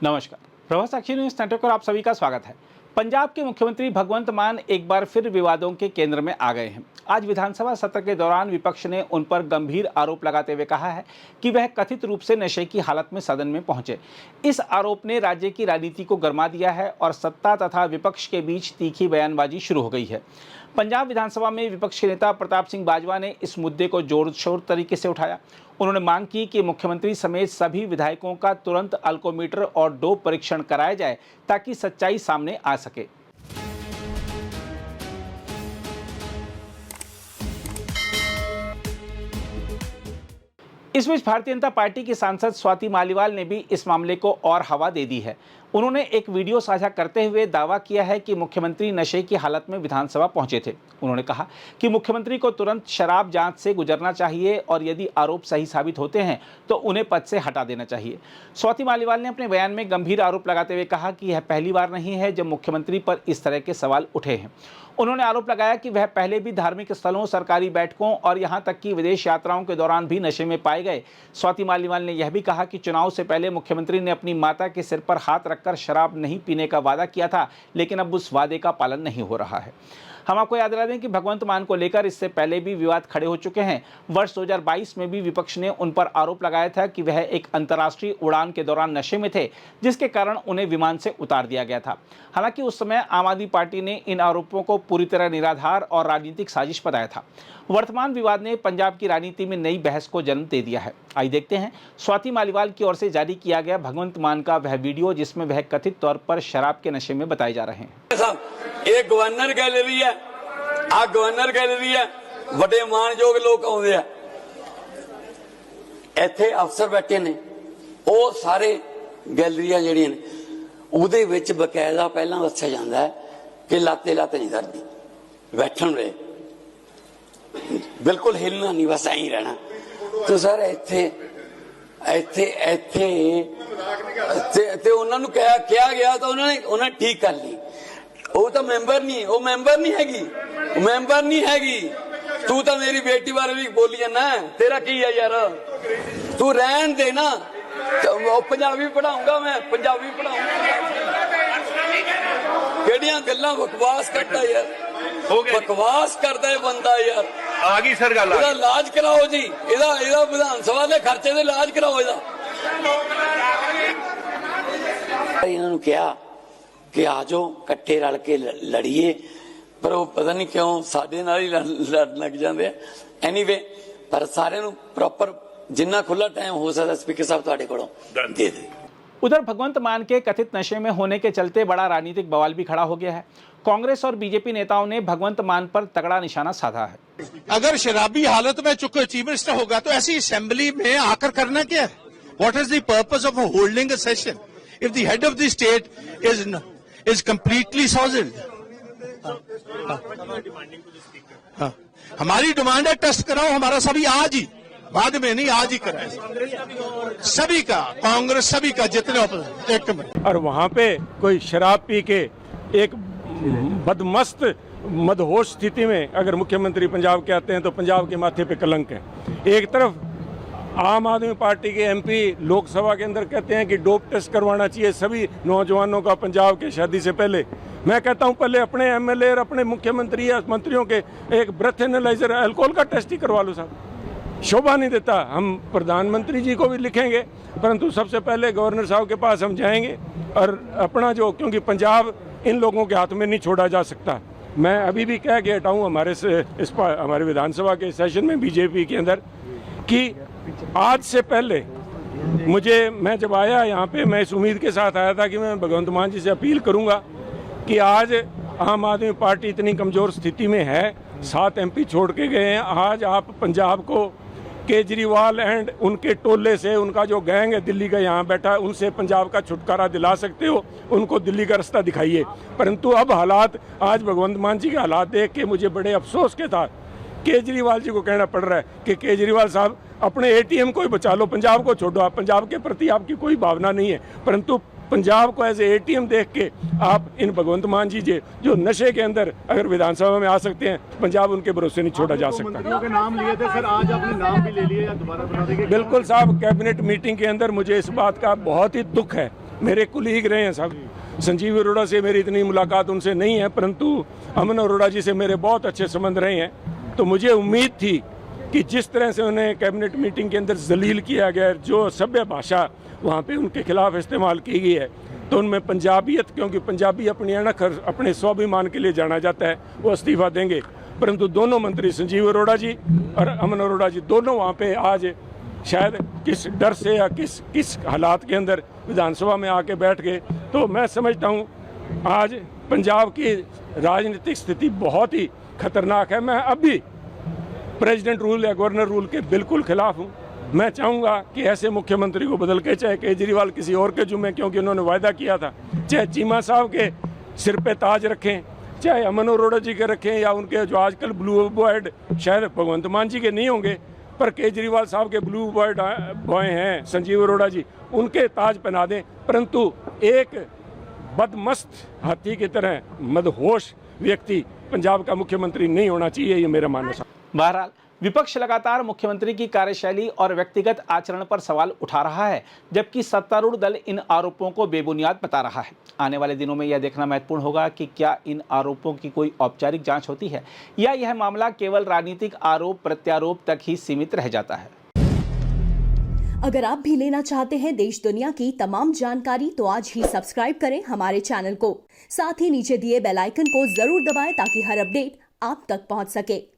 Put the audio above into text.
नमस्कार, प्रभात साक्षी news network पर आप सभी का स्वागत है। पंजाब के मुख्यमंत्री भगवंत मान एक बार फिर विवादों के केंद्र में आ गए हैं। आज विधानसभा सत्र के दौरान विपक्ष ने उन पर गंभीर आरोप लगाते हुए कहा है कि वह कथित रूप से नशे की हालत में सदन में पहुंचे। इस आरोप ने राज्य की राजनीति को गरमा दिया है और सत्ता तथा विपक्ष के बीच तीखी बयानबाजी शुरू हो गई है। पंजाब विधानसभा में विपक्ष के नेता प्रताप सिंह बाजवा ने इस मुद्दे को जोर शोर तरीके से उठाया। उन्होंने मांग की कि मुख्यमंत्री समेत सभी विधायकों का तुरंत अल्कोमीटर और डोप परीक्षण कराया जाए ताकि सच्चाई सामने आ सके। इस बीच भारतीय जनता पार्टी की सांसद स्वाति मालीवाल ने भी इस मामले को और हवा दे दी है। उन्होंने एक वीडियो साझा करते हुए दावा किया है कि मुख्यमंत्री नशे की हालत में विधानसभा पहुंचे थे। उन्होंने कहा कि मुख्यमंत्री को तुरंत शराब जांच से गुजरना चाहिए और यदि आरोप सही साबित होते हैं तो उन्हें पद से हटा देना चाहिए। स्वाति मालीवाल ने अपने बयान में गंभीर आरोप लगाते हुए कहा कि यह पहली बार नहीं है जब मुख्यमंत्री पर इस तरह के सवाल उठे हैं। उन्होंने आरोप लगाया कि वह पहले भी धार्मिक स्थलों, सरकारी बैठकों और यहां तक कि विदेश यात्राओं के दौरान भी नशे में पाए गए। स्वाति मालीवाल ने यह भी कहा कि चुनाव से पहले मुख्यमंत्री ने अपनी माता के सिर पर हाथ रखकर शराब नहीं पीने का वादा किया था, लेकिन अब उस वादे का पालन नहीं हो रहा है। हम आपको याद दिला दें कि भगवंत मान को लेकर इससे पहले भी विवाद खड़े हो चुके हैं। वर्ष 2022 में भी विपक्ष ने उन पर आरोप लगाया था कि वह एक अंतर्राष्ट्रीय उड़ान के दौरान नशे में थे, जिसके कारण उन्हें विमान से उतार दिया गया था। हालांकि उस समय आम आदमी पार्टी ने इन आरोपों को पूरी तरह निराधार और राजनीतिक साजिश बताया था। वर्तमान विवाद ने पंजाब की राजनीति में नई बहस को जन्म दे दिया है। आइए देखते हैं स्वाति मालीवाल की ओर से जारी किया गया भगवंत मान का वह वीडियो जिसमें वह कथित तौर पर शराब के नशे में बताए जा रहे हैं। ये गवर्नर गैलरी है, आ गवर्नर गैलरी है, बड़े मानयोग लोग आउंदे आ, इत्थे अफसर बैठे ने, ਉਹ सारे गैलरियां ਜਿਹੜੀਆਂ ਨੇ ਉਹਦੇ ਵਿੱਚ ਬਕਾਇਦਾ ਪਹਿਲਾਂ ਦੱਸਿਆ ਜਾਂਦਾ ਹੈ ਕਿ ਲਾਤੇ ਲਾਤੇ नहीं करती, बैठन रहे बिल्कुल हिलना नहीं, बस ऐ रहना। तो सर इत्थे इत्थे इत्थे ते उन्हां नूं किया गया तो उन्होंने ठीक कर ली। ਉਹ ਤਾਂ ਮੈਂਬਰ ਨਹੀਂ, ਉਹ ਮੈਂਬਰ ਨਹੀਂ ਹੈਗੀ, ਉਹ ਮੈਂਬਰ ਨਹੀਂ ਹੈਗੀ। ਤੂੰ ਤਾਂ ਮੇਰੀ ਬੇਟੀ ਬਾਰੇ ਵੀ ਬੋਲੀ ਜਾਂਦਾ, ਤੇਰਾ ਕੀ ਹੈ ਯਾਰ? ਤੂੰ ਰਹਿਣ ਦੇ ਨਾ, ਉਹ ਪੰਜਾਬੀ ਪੜਾਉਂਗਾ, ਮੈਂ ਪੰਜਾਬੀ ਪੜਾਉਂਗਾ। ਕਿਹੜੀਆਂ ਗੱਲਾਂ ਬਕਵਾਸ ਕਰਦਾ ਯਾਰ, ਬਕਵਾਸ ਕਰਦਾ ਇਹ ਬੰਦਾ ਯਾਰ। ਆ ਗਈ ਸਰ ਗੱਲ, ਇਹਦਾ ਇਲਾਜ ਕਰਾਓ ਜੀ, ਇਹਦਾ ਵਿਧਾਨ ਸਭਾ ਦੇ ਖਰਚੇ ਦੇ ਇਲਾਜ ਕਰਾਓ ਇਹਦਾ। ਇਹਨਾਂ ਨੂੰ ਕਿਹਾ कि आजो कट्ठे रल के लड़िए, पर वो पता नहीं क्यों साडे नाल ही लड़ लग जाते। एनीवे पर सारे नूं प्रॉपर जिन्ना खुला टाइम हो सकता स्पीकर साहब तुहाडे कोलों दे दे। उधर भगवंत मान के कथित नशे में होने के चलते बड़ा राजनीतिक बवाल भी खड़ा हो गया है। कांग्रेस और बीजेपी नेताओं ने भगवंत मान पर तगड़ा निशाना साधा है। अगर शराबी हालत में चूंकि चीफ मिनिस्टर होगा तो ऐसी असेंबली में आकर करना क्या है? What is the purpose of holding a session if the head of the state is completely soiled। हाँ, हमारी डिमांड है टेस्ट कराओ हमारा सभी आज ही, बाद में नहीं, आज ही कराए सभी का, कांग्रेस सभी का, जितने एक मिनट। और वहाँ पे कोई शराब पी के एक बदमस्त मदहोश स्थिति में अगर मुख्यमंत्री पंजाब के आते हैं तो पंजाब के माथे पे कलंक है। एक तरफ आम आदमी पार्टी के एमपी लोकसभा के अंदर कहते हैं कि डोप टेस्ट करवाना चाहिए सभी नौजवानों का पंजाब के शादी से पहले। मैं कहता हूं पहले अपने एमएलए और अपने मुख्यमंत्री या मंत्रियों के एक ब्रेथ एनालाइजर अल्कोहल का टेस्ट ही करवा लो साहब, शोभा नहीं देता। हम प्रधानमंत्री जी को भी लिखेंगे, परंतु सबसे पहले गवर्नर साहब के पास हम जाएंगे और अपना जो, क्योंकि पंजाब इन लोगों के हाथ में नहीं छोड़ा जा सकता। मैं अभी भी कह के हटाऊँ हमारे विधानसभा के सेशन में बीजेपी के अंदर कि आज से पहले मैं जब आया यहाँ पे, मैं इस उम्मीद के साथ आया था कि मैं भगवंत मान जी से अपील करूँगा कि आज आम आदमी पार्टी इतनी कमज़ोर स्थिति में है, 7 एमपी छोड़ के गए हैं। आज आप पंजाब को केजरीवाल एंड उनके टोले से, उनका जो गैंग है दिल्ली का यहाँ बैठा है, उनसे पंजाब का छुटकारा दिला सकते हो, उनको दिल्ली का रास्ता दिखाइए। परंतु अब हालात, आज भगवंत मान जी के हालात देख के मुझे बड़े अफसोस के साथ केजरीवाल जी को कहना पड़ रहा है कि केजरीवाल साहब अपने एटीएम को ही बचा लो, पंजाब को छोड़ो। आप पंजाब के प्रति आपकी कोई भावना नहीं है, परंतु पंजाब को एज एटीएम देख के आप इन भगवंत मान जी जो नशे के अंदर अगर विधानसभा में आ सकते हैं, पंजाब उनके भरोसे नहीं छोड़ा जा सकता। मंत्रियों के नाम लिए थे सर, आज आपने नाम भी ले लिए या दोबारा बना देंगे? बिल्कुल साहब, कैबिनेट मीटिंग के अंदर मुझे इस बात का बहुत ही दुख है मेरे कुलीग रहे हैं सब। संजीव अरोड़ा से मेरी इतनी मुलाकात उनसे नहीं है, परंतु अमन अरोड़ा जी से मेरे बहुत अच्छे संबंध रहे हैं। तो मुझे उम्मीद थी कि जिस तरह से उन्हें कैबिनेट मीटिंग के अंदर जलील किया गया, जो सभ्य भाषा वहाँ पे उनके खिलाफ इस्तेमाल की गई है, तो उनमें पंजाबियत, क्योंकि पंजाबी अपनी अणख अपने स्वाभिमान के लिए जाना जाता है, वो इस्तीफा देंगे। परंतु दोनों मंत्री संजीव अरोड़ा जी और अमन अरोड़ा जी दोनों वहाँ पे आज शायद किस डर से या किस हालात के अंदर विधानसभा में आके बैठ गए। तो मैं समझता हूँ आज पंजाब की राजनीतिक स्थिति बहुत ही खतरनाक है। मैं अभी प्रेसिडेंट रूल या गवर्नर रूल के बिल्कुल खिलाफ हूँ। मैं चाहूँगा कि ऐसे मुख्यमंत्री को बदल के, चाहे केजरीवाल किसी और के जुम्मे, क्योंकि उन्होंने वायदा किया था, चाहे चीमा साहब के सिर पे ताज रखें, चाहे अमन अरोड़ा जी के रखें, या उनके जो आजकल ब्लू बॉयड शायद भगवंत मान जी के नहीं होंगे, पर केजरीवाल साहब के ब्लू बॉयड बॉय हैं संजीव अरोड़ा जी, उनके ताज पहना दें। परंतु एक बदमस्त हाथी की तरह मदहोश व्यक्ति पंजाब का मुख्यमंत्री नहीं होना चाहिए, ये मेरा मानना है। बहरहाल विपक्ष लगातार मुख्यमंत्री की कार्यशैली और व्यक्तिगत आचरण पर सवाल उठा रहा है, जबकि सत्तारूढ़ दल इन आरोपों को बेबुनियाद बता रहा है। आने वाले दिनों में यह देखना महत्वपूर्ण होगा कि क्या इन आरोपों की कोई औपचारिक जांच होती है या यह मामला केवल राजनीतिक आरोप प्रत्यारोप तक ही सीमित रह जाता है। अगर आप भी लेना चाहते हैं देश दुनिया की तमाम जानकारी, तो आज ही सब्सक्राइब करें हमारे चैनल को। साथ ही नीचे दिए बेल आइकन को जरूर दबाएं ताकि हर अपडेट आप तक पहुंच सके।